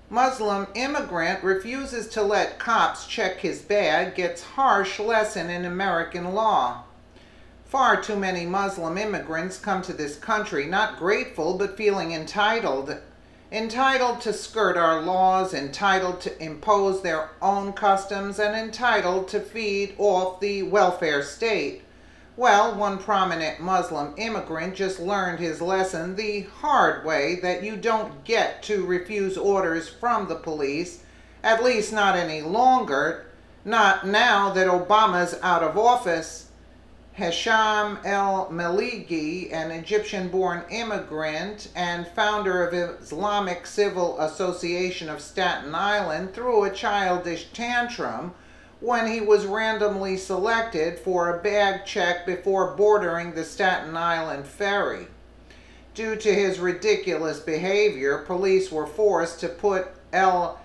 Muslim immigrant refuses to let cops check his bag, gets harsh lesson in American law. Far too many Muslim immigrants come to this country not grateful but feeling entitled. Entitled to skirt our laws, entitled to impose their own customs, and entitled to feed off the welfare state. Well, one prominent Muslim immigrant just learned his lesson the hard way, that you don't get to refuse orders from the police, at least not any longer, not now that Obama's out of office. Hesham el-Maliki, an Egyptian-born immigrant and founder of Islamic Civil Association of Staten Island, threw a childish tantrum when he was randomly selected for a bag check before boarding the Staten Island ferry. Due to his ridiculous behavior, police were forced to put el-Maliki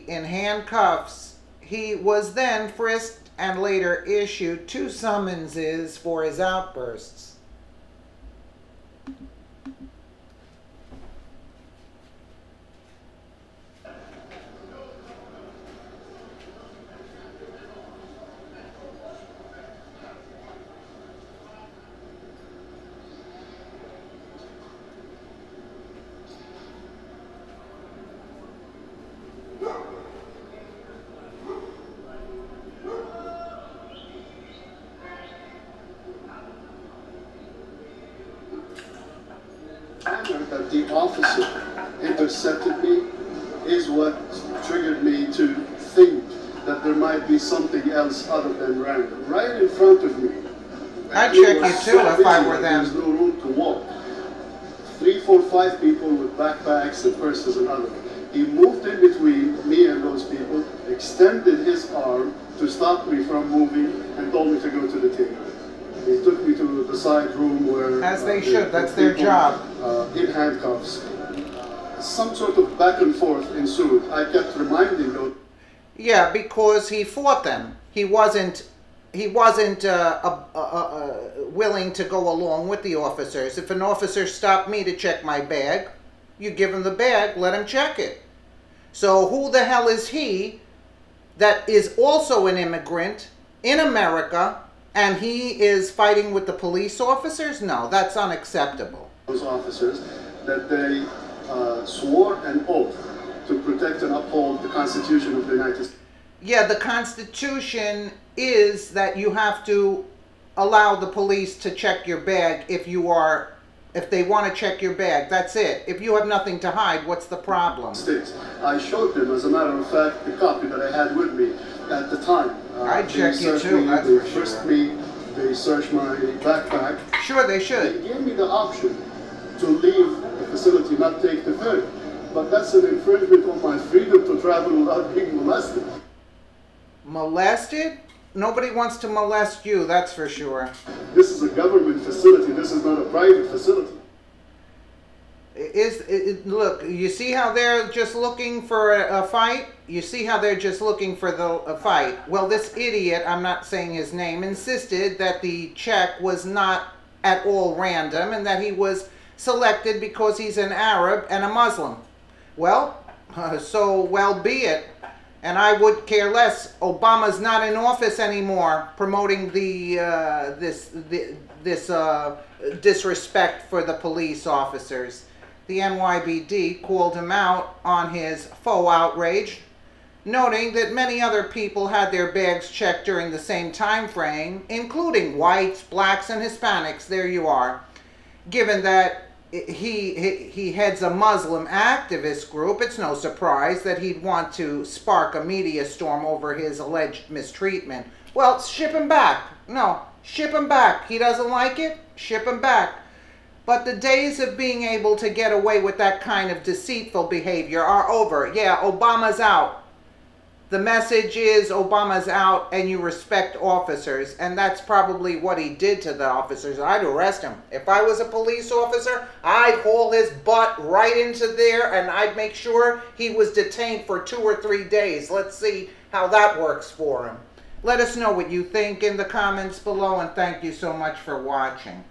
in handcuffs. He was then frisked and later issued 2 summonses for his outbursts. That the officer intercepted me is what triggered me to think that there might be something else other than random. Right in front of me. I'd check you too if I were them. There's no room to walk. 3, 4, 5 people with backpacks and purses and other. He moved in between me and those people, extended his arm to stop me from moving, and told me to go to the table. He took me to the side room where... As they should, that's their job. In handcuffs. Some sort of back and forth ensued. I kept reminding them. Yeah, because he fought them. He wasn't willing to go along with the officers. If an officer stopped me to check my bag, you give him the bag, let him check it. So who the hell is he that is also an immigrant in America, and he is fighting with the police officers? No, that's unacceptable. Those officers, that they swore an oath to protect and uphold the Constitution of the United States. Yeah, the Constitution is that you have to allow the police to check your bag if they want to check your bag. That's it. If you have nothing to hide, what's the problem? I showed them, as a matter of fact, the copy that I had with me at the time. I'd check you too, that's for sure. They frisked me, they searched my backpack. Sure, they should. They gave me the option to leave the facility, not take the ferry. But that's an infringement of my freedom to travel without being molested. Molested? Nobody wants to molest you, that's for sure. This is a government facility. This is not a private facility. Look, you see how they're just looking for a fight? You see how they're just looking for a fight? Well, this idiot, I'm not saying his name, insisted that the check was not at all random and that he was selected because he's an Arab and a Muslim. Well, so well be it. And I would care less. Obama's not in office anymore, promoting this disrespect for the police officers. The NYPD called him out on his faux outrage, noting that many other people had their bags checked during the same time frame, including whites, blacks, and Hispanics. There you are. Given that he heads a Muslim activist group, it's no surprise that he'd want to spark a media storm over his alleged mistreatment. Well, ship him back. No, ship him back. He doesn't like it? Ship him back. But the days of being able to get away with that kind of deceitful behavior are over. Yeah, Obama's out. The message is Obama's out and you respect officers. And that's probably what he did to the officers. I'd arrest him. If I was a police officer, I'd haul his butt right into there and I'd make sure he was detained for 2 or 3 days. Let's see how that works for him. Let us know what you think in the comments below, and thank you so much for watching.